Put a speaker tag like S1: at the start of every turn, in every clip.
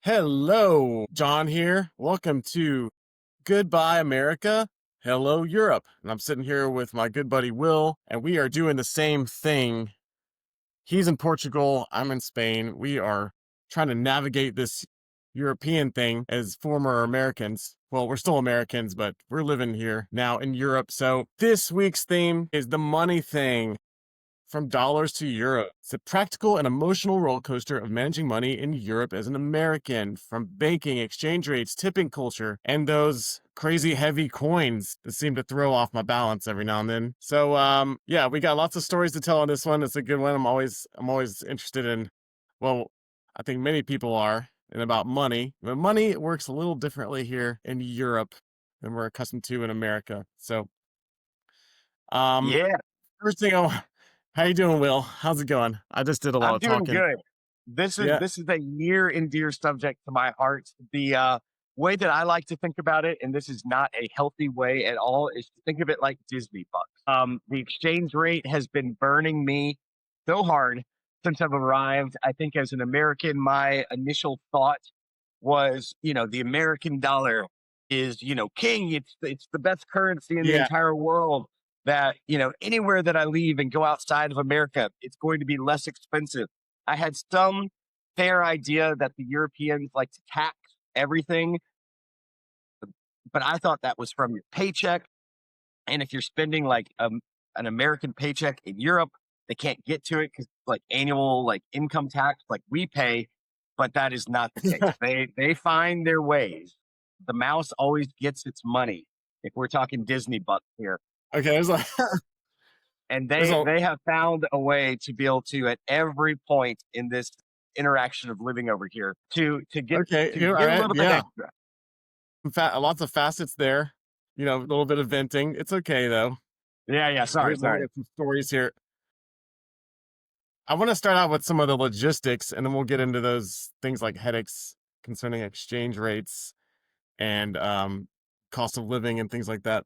S1: Hello, John here. Welcome to Goodbye America. Hello, Europe. And I'm sitting here with my good buddy Will, and we are doing the same thing. He's in Portugal, I'm in Spain. We are trying to navigate this European thing as former Americans. Well, we're still Americans, but we're living here now in Europe. So this week's theme is the money thing. From dollars to euros. It's a practical and emotional roller coaster of managing money in Europe as an American, from banking, exchange rates, tipping culture, and those crazy heavy coins that seem to throw off my balance every now and then. So, yeah, we got lots of stories to tell on this one. It's a good one. I'm always interested in, well, I think many people are, and about money. But money works a little differently here in Europe than we're accustomed to in America. So, um,
S2: Yeah,
S1: first thing how you doing, Will? How's it going? I just did a lot
S2: I'm
S1: of
S2: doing
S1: talking.
S2: good. This is
S1: Yeah.
S2: this is a near and dear subject to my heart. The way that I like to think about it, and this is not a healthy way at all, is to think of it like Disney bucks. The exchange rate has been burning me so hard since I've arrived. I think as an American, my initial thought was, the American dollar is, king. It's the best currency in the
S1: Yeah.
S2: entire world. That anywhere that I leave and go outside of America, it's going to be less expensive. I had some fair idea that the Europeans like to tax everything, but I thought that was from your paycheck. And if you're spending like an American paycheck in Europe, they can't get to it because like annual like income tax like we pay, but that is not the case. They find their ways. The mouse always gets its money. If we're talking Disney bucks here,
S1: Okay. There's a,
S2: and
S1: there's
S2: they
S1: a,
S2: they have found a way to be able to at every point in this interaction of living over here to get
S1: okay.
S2: to
S1: All
S2: get a
S1: right.
S2: little bit
S1: Yeah.
S2: extra.
S1: Lots of facets there. A little bit of venting. It's okay, though.
S2: Yeah, sorry,
S1: I
S2: sorry.
S1: got some stories here. I want to start out with some of the logistics, and then we'll get into those things like headaches concerning exchange rates and cost of living and things like that.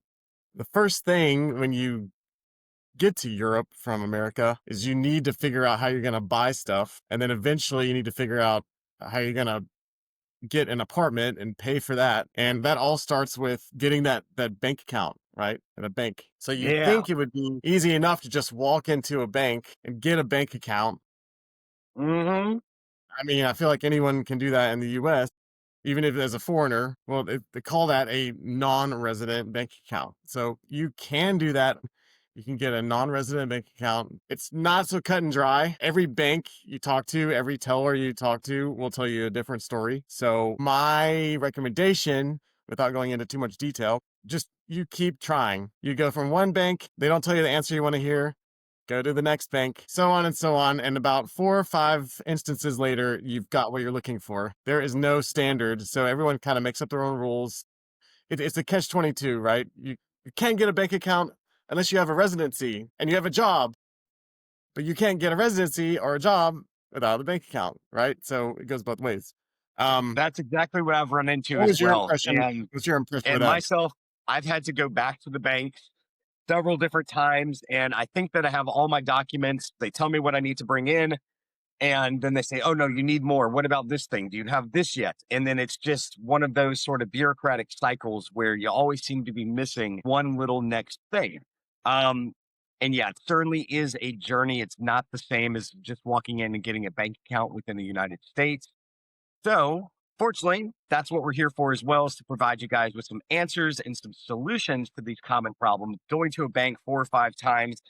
S1: The first thing when you get to Europe from America is you need to figure out how you're going to buy stuff. And then eventually you need to figure out how you're going to get an apartment and pay for that. And that all starts with getting that bank account, right? At a bank. So you
S2: Yeah.
S1: think it would be easy enough to just walk into a bank and get a bank account.
S2: Hmm.
S1: I mean, I feel like anyone can do that in the US, even if as a foreigner. Well, they call that a non-resident bank account. So you can do that. You can get a non-resident bank account. It's not so cut and dry. Every bank you talk to, every teller you talk to will tell you a different story. So my recommendation, without going into too much detail, just you keep trying. You go from one bank, they don't tell you the answer you want to hear. Go to the next bank, so on and so on. And about 4 or 5 instances later, you've got what you're looking for. There is no standard. So everyone kind of makes up their own rules. It's a catch 22, right? You can't get a bank account unless you have a residency and you have a job, but you can't get a residency or a job without a bank account, right? So it goes both ways.
S2: That's exactly what I've run into
S1: What
S2: as
S1: was your
S2: well.
S1: impression? What's your impression with
S2: And
S1: that?
S2: myself, I've had to go back to the bank several different times, and I think that I have all my documents. They tell me what I need to bring in, and then they say, "Oh no, you need more. What about this thing? Do you have this yet?" And then it's just one of those sort of bureaucratic cycles where you always seem to be missing one little next thing. Um, and yeah, it certainly is a journey. It's not the same as just walking in and getting a bank account within the United States. So, fortunately, that's what we're here for as well, is to provide you guys with some answers and some solutions to these common problems. Going to a bank 4 or 5 times,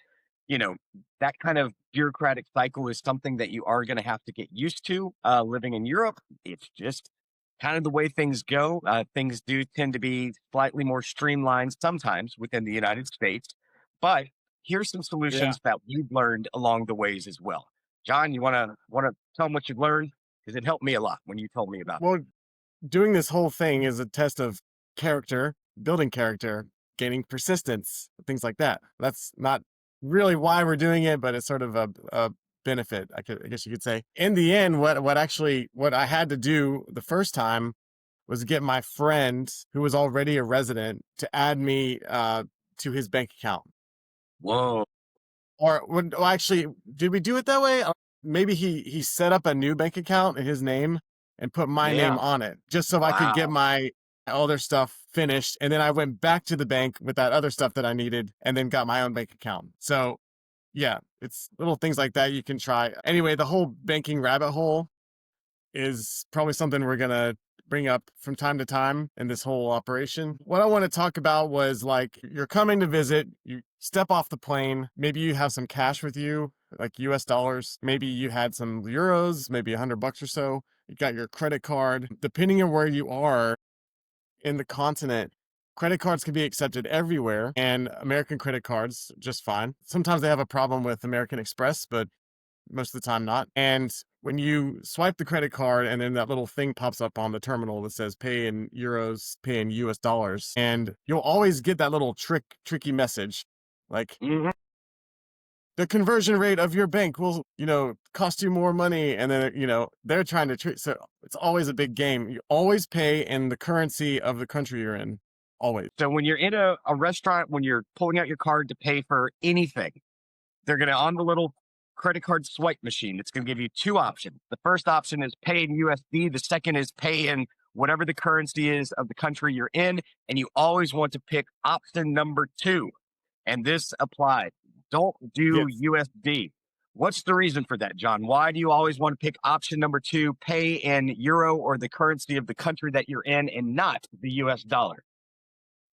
S2: you know, that kind of bureaucratic cycle is something that you are going to have to get used to living in Europe. It's just kind of the way things go. Things do tend to be slightly more streamlined sometimes within the United States. But here's some
S1: Yeah.
S2: solutions that we've learned along the ways as well. John, you want to tell them what you've learned? Because it helped me a lot when you told me about it.
S1: Well, doing this whole thing is a test of character, building character, gaining persistence, things like that. That's not really why we're doing it, but it's sort of a benefit, I guess you could say. In the end, what I had to do the first time was get my friend who was already a resident to add me to his bank account.
S2: Whoa.
S1: Actually, did we do it that way? Maybe he set up a new bank account in his name and put my name
S2: Yeah.
S1: on it just so I could get
S2: Wow.
S1: my other stuff finished. And then I went back to the bank with that other stuff that I needed and then got my own bank account. So yeah, it's little things like that you can try. Anyway, the whole banking rabbit hole is probably something we're going to bring up from time to time in this whole operation. What I want to talk about was like you're coming to visit, you step off the plane, maybe you have some cash with you, like US dollars, maybe you had some euros, maybe $100 or so. You got your credit card. Depending on where you are in the continent, credit cards can be accepted everywhere and American credit cards just fine. Sometimes they have a problem with American Express, but most of the time not. And when you swipe the credit card and then that little thing pops up on the terminal that says pay in euros, pay in US dollars, and you'll always get that little tricky message like
S2: Mhm.
S1: the conversion rate of your bank will, cost you more money. And then, they're trying to trick. So it's always a big game. You always pay in the currency of the country you're in. Always.
S2: So when you're in a restaurant, when you're pulling out your card to pay for anything, they're going to, on the little credit card swipe machine, it's going to give you two options. The first option is pay in USD. The second is pay in whatever the currency is of the country you're in. And you always want to pick option number two. And this applies. Don't do
S1: Yes.
S2: USD. What's the reason for that, John? Why do you always want to pick option number two, pay in euro or the currency of the country that you're in and not the US dollar?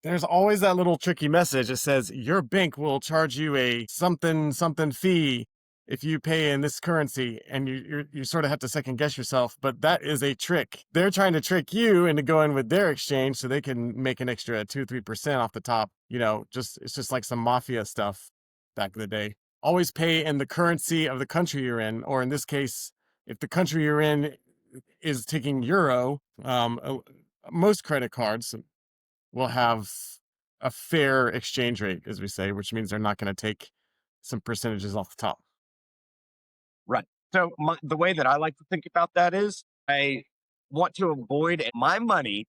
S1: There's always that little tricky message that says your bank will charge you a something something fee if you pay in this currency, and you sort of have to second guess yourself. But that is a trick. They're trying to trick you into going with their exchange so they can make an extra 2-3% off the top. It's just like some mafia stuff back in the day. Always pay in the currency of the country you're in, or in this case, if the country you're in is taking euro, most credit cards will have a fair exchange rate, as we say, which means they're not going to take some percentages off the top.
S2: Right. So the way that I like to think about that is I want to avoid my money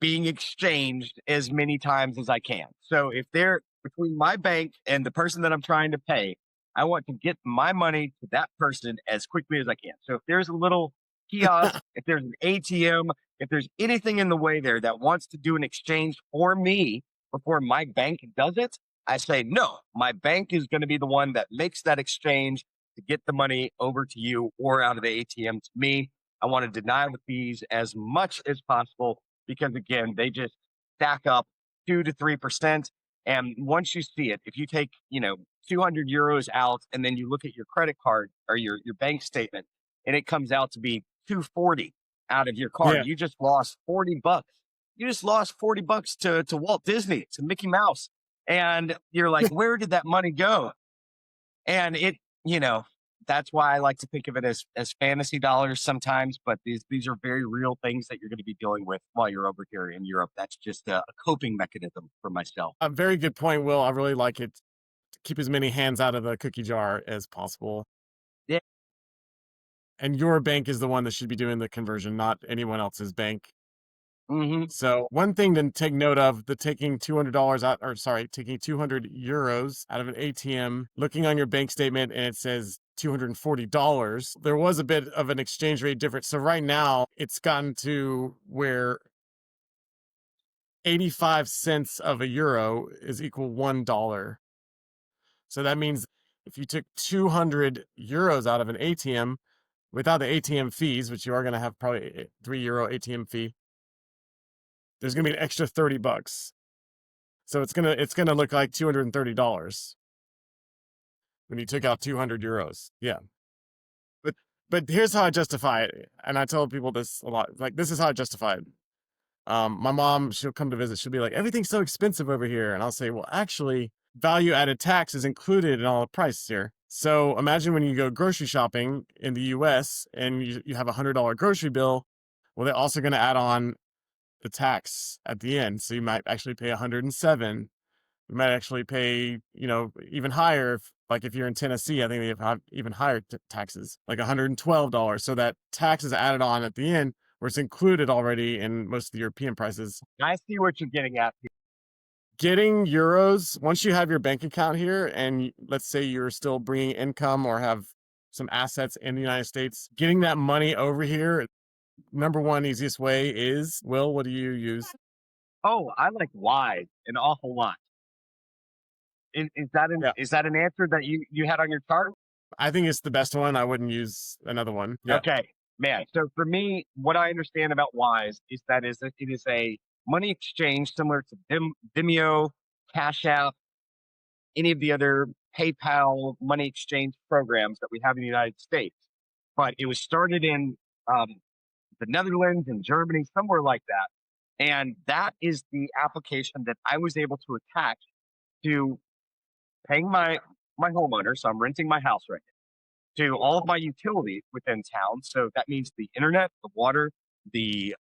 S2: being exchanged as many times as I can. So if they're between my bank and the person that I'm trying to pay, I want to get my money to that person as quickly as I can. So if there's a little kiosk, if there's an ATM, if there's anything in the way there that wants to do an exchange for me before my bank does it, I say, no, my bank is going to be the one that makes that exchange to get the money over to you or out of the ATM to me. I want to deny the fees as much as possible because again, they just stack up 2 to 3%. And once you see it, if you take, 200 euros out and then you look at your credit card or your bank statement and it comes out to be 240 out of your card,
S1: Yeah.
S2: you just lost 40 bucks. You just lost 40 bucks to Walt Disney, to Mickey Mouse. And you're like, where did that money go? And you know, that's why I like to think of it as fantasy dollars sometimes, but these are very real things that you're going to be dealing with while you're over here in Europe. That's just a coping mechanism for myself.
S1: A very good point, Will. I really like it. Keep as many hands out of the cookie jar as possible.
S2: Yeah.
S1: And your bank is the one that should be doing the conversion, not anyone else's bank.
S2: Hmm.
S1: So one thing to take note of, the taking $200 out, or sorry, taking 200 euros out of an ATM, looking on your bank statement and it says $240. There was a bit of an exchange rate difference. So right now it's gotten to where 85 cents of a euro is equal $1. So that means if you took 200 euros out of an ATM without the ATM fees, which you are going to have probably a €3 ATM fee, there's going to be an extra $30. So it's gonna look like $230 when you took out 200 euros. Yeah. But but here's how I justify it. And I tell people this a lot. Like, this is how I justify it. My mom, she'll come to visit. She'll be like, everything's so expensive over here. And I'll say, well, actually, value added tax is included in all the price here. So imagine when you go grocery shopping in the US and you have $100 grocery bill. Well, they're also going to add on the tax at the end. So you might actually pay 107. You might actually pay, even higher. If you're in Tennessee, I think they have even higher taxes, like $112. So that tax is added on at the end, where it's included already in most of the European prices.
S2: I see what you're getting at.
S1: Getting euros, once you have your bank account here, and let's say you're still bringing income or have some assets in the United States, getting that money over here number one easiest way is, Will, what do you use?
S2: Oh, I like Wise an awful lot.
S1: Yeah,
S2: is that an answer that you had on your chart?
S1: I think it's the best one. I wouldn't use another one. Yeah.
S2: Okay, man. So for me, what I understand about Wise is that it is a money exchange similar to Vimeo, Cash App, any of the other PayPal money exchange programs that we have in the United States. But it was started in um, the Netherlands and Germany, somewhere like that. And that is the application that I was able to attach to paying my homeowner. So I'm renting my house right now, to all of my utilities within town. So that means the internet, the water, the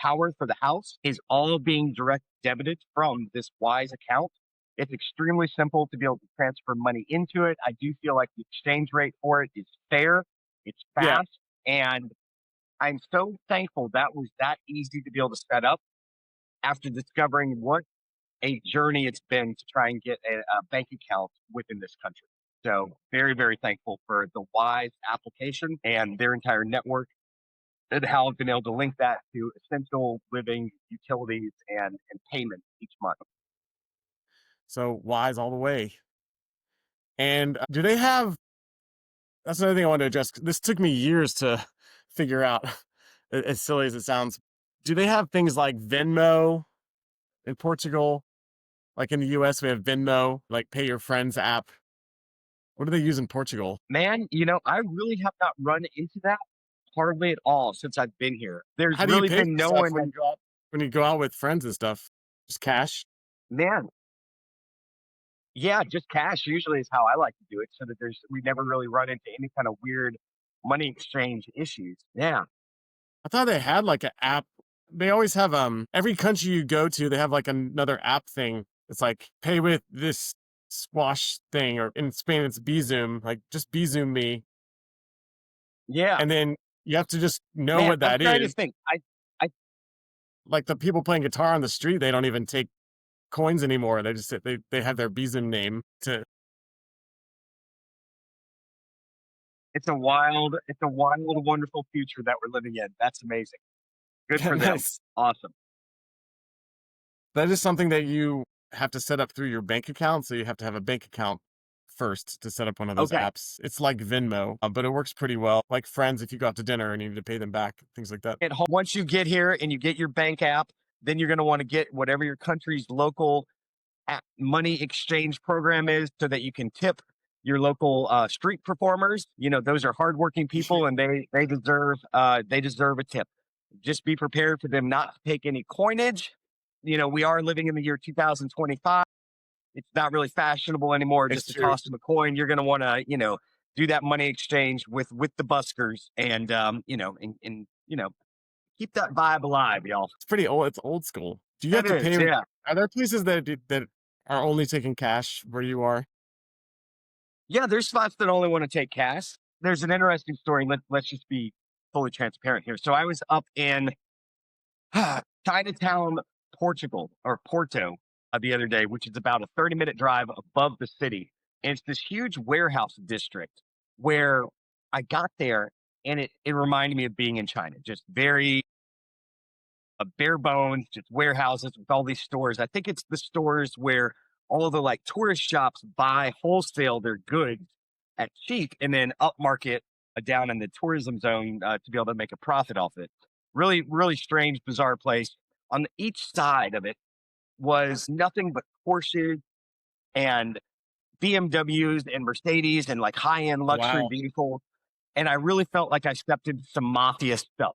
S2: power for the house is all being direct debited from this Wise account. It's extremely simple to be able to transfer money into it. I do feel like the exchange rate for it is fair, it's
S1: Yeah.
S2: fast, and I'm so thankful that was that easy to be able to set up after discovering what a journey it's been to try and get a bank account within this country. So very, very thankful for the Wise application and their entire network and how I've been able to link that to essential living utilities and payments each month.
S1: So wise all the way. And do they have, that's another thing I wanted to address. This took me years to figure out, as silly as it sounds. Do they have things like Venmo in Portugal? Like in the US, we have Venmo, like pay your friends app. What do they use in Portugal?
S2: Man, I really have not run into that hardly at all since I've been here. There's
S1: How do you
S2: really
S1: pay
S2: been
S1: for
S2: no
S1: stuff
S2: one that,
S1: when you go out with friends and stuff? Just cash?
S2: man, yeah, just cash usually is how I like to do it so that we never really run into any kind of weird money exchange issues. Yeah.
S1: I thought they had like an app. They always have every country you go to, they have like another app thing. It's like pay with this squash thing, or in Spain it's Bizum, like just Bizum me.
S2: Yeah.
S1: And then you have to just know
S2: Man,
S1: what
S2: I'm
S1: that
S2: trying to
S1: is.
S2: think. I
S1: Like the people playing guitar on the street, they don't even take coins anymore. They just they have their Bizum name to
S2: it's a wild, wonderful future that we're living in. That's amazing. Good
S1: yeah,
S2: for them.
S1: nice.
S2: Awesome.
S1: That is something that you have to set up through your bank account. So you have to have a bank account first to set up one of those
S2: Okay.
S1: apps. It's like Venmo, but it works pretty well. Like friends, if you go out to dinner and you need to pay them back, things like that.
S2: At home, once you get here and you get your bank app, then you're going to want to get whatever your country's local money exchange program is so that you can tip your local street performers. Those are hardworking people and they deserve a tip. Just be prepared for them not to take any coinage. We are living in the year 2025. It's not really fashionable anymore
S1: It's
S2: just to
S1: true.
S2: toss them a coin. You're going to want to, do that money exchange with the buskers and keep that vibe alive, y'all.
S1: It's pretty old. It's old school. Do you have
S2: It
S1: to
S2: is,
S1: pay?
S2: yeah.
S1: Are there places that are only taking cash where you are?
S2: Yeah, there's spots that only want to take cash. There's an interesting story. Let's just be fully transparent here. So I was up in Chinatown, Portugal, or Porto, the other day, which is about a 30-minute drive above the city. And it's this huge warehouse district where I got there and it reminded me of being in China, just very bare bones, just warehouses with all these stores. I think it's the stores where all the like tourist shops buy wholesale their goods at cheap and then upmarket down in the tourism zone to be able to make a profit off it. Really, really strange, bizarre place. On each side of it was nothing but Porsches and BMWs and Mercedes and like high end
S1: Oh,
S2: luxury
S1: wow.
S2: vehicles. And I really felt like I stepped into some mafia stuff.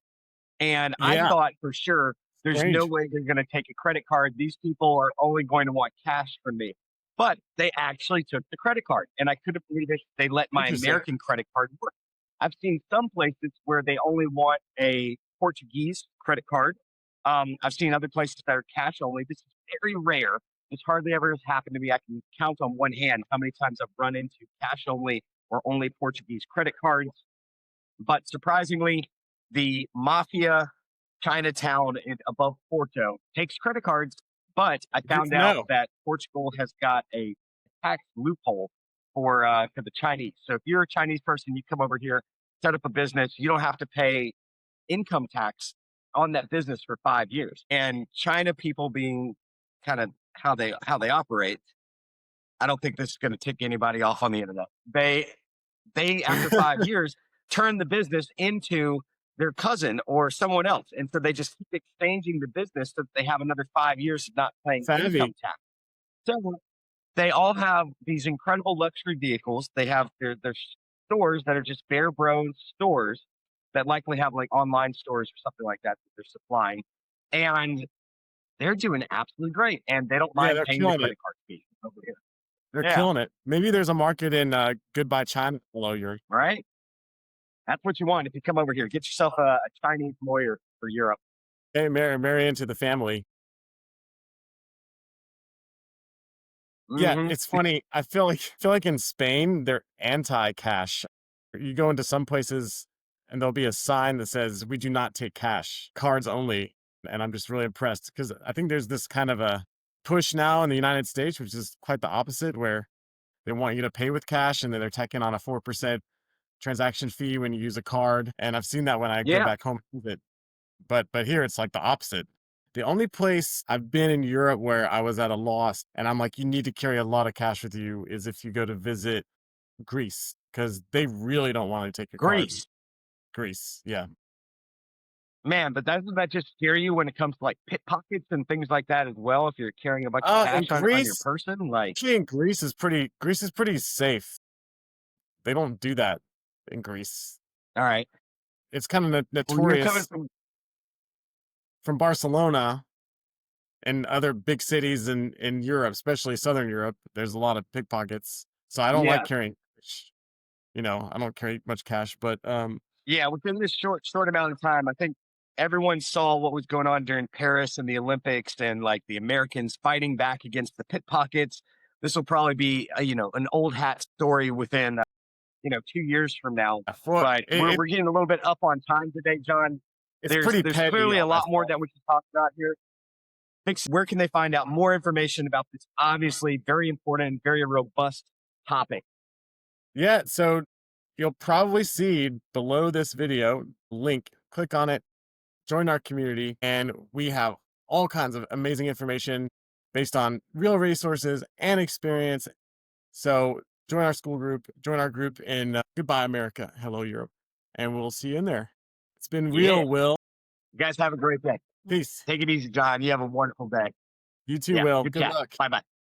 S2: And I
S1: Yeah.
S2: thought for sure there's no
S1: Strange.
S2: way they're going to take a credit card. These people are only going to want cash from me. But they actually took the credit card. And I couldn't believe it. They let my
S1: Interesting.
S2: American credit card work. I've seen some places where they only want a Portuguese credit card. I've seen other places that are cash only. This is very rare. This hardly ever has happened to me. I can count on one hand how many times I've run into cash only or only Portuguese credit cards. But surprisingly, the mafia Chinatown above Porto takes credit cards. But I
S1: Good
S2: found
S1: to
S2: out
S1: know.
S2: that Portugal has got a tax loophole for the Chinese. So if you're a Chinese person, you come over here, set up a business, you don't have to pay income tax on that business for 5 years. And China people being kind of how they operate, I don't think this is going to tick anybody off on the internet. They after 5 years turn the business into their cousin or someone else, and so they just keep exchanging the business so that they have another 5 years of not paying income
S1: Savvy.
S2: tax. So they all have these incredible luxury vehicles. They have their stores that are just bare bones stores that likely have like online stores or something like that that they're supplying, and they're doing absolutely great. And they don't
S1: Yeah,
S2: mind
S1: they're
S2: paying the
S1: killing it.
S2: credit card fee over here.
S1: They're
S2: Yeah,
S1: killing it. Maybe there's a market in Goodbye China. Hello, you're.
S2: right. That's what you want if you come over here. Get yourself a Chinese lawyer for Europe.
S1: Hey, marry into the family. Yeah,
S2: Hmm.
S1: it's funny. I feel like in Spain they're anti-cash. You go into some places and there'll be a sign that says we do not take cash, cards only. And I'm just really impressed because I think there's this kind of a push now in the United States, which is quite the opposite, where they want you to pay with cash and then they're tacking on a 4% transaction fee when you use a card. And I've seen that when I go
S2: Yeah,
S1: back home with it. But here it's like the opposite. The only place I've been in Europe where I was at a loss and I'm like, you need to carry a lot of cash with you is if you go to visit Greece because they really don't want to take your card.
S2: Greece,
S1: Greece, yeah.
S2: man. But doesn't that just scare you when it comes to like pickpockets and things like that as well? If you're carrying a bunch of
S1: In
S2: cash on your
S1: Greece,
S2: person, like,
S1: actually, in Greece is pretty safe. They don't do that in Greece.
S2: all right,
S1: It's kind of
S2: well, you're coming
S1: notorious
S2: from,
S1: from Barcelona and other big cities in Europe, especially Southern Europe. There's a lot of pickpockets, so I don't like
S2: yeah,
S1: carrying. I don't carry much cash, but
S2: yeah. Within this short amount of time, I think everyone saw what was going on during Paris and the Olympics, and like the Americans fighting back against the pickpockets. This will probably be an old hat story within 2 years from now.
S1: for
S2: But we're
S1: it,
S2: we're getting a little bit up on time today, John.
S1: it's
S2: There's
S1: pretty
S2: there's
S1: petty
S2: clearly a
S1: on my
S2: lot more
S1: side.
S2: that we can talk about here. Where can they find out more information about this obviously very important, very robust topic?
S1: Yeah, so you'll probably see below this video link. Click on it, join our community, and we have all kinds of amazing information based on real resources and experience. So join our school group, join our group in Goodbye America, Hello Europe, and we'll see you in there. It's been
S2: Yeah.
S1: real, Will.
S2: You guys have a great day.
S1: Peace.
S2: Take it easy, John. You have a wonderful day.
S1: You too,
S2: Yeah.
S1: Will.
S2: Good
S1: Good
S2: chat.
S1: luck.
S2: Bye bye.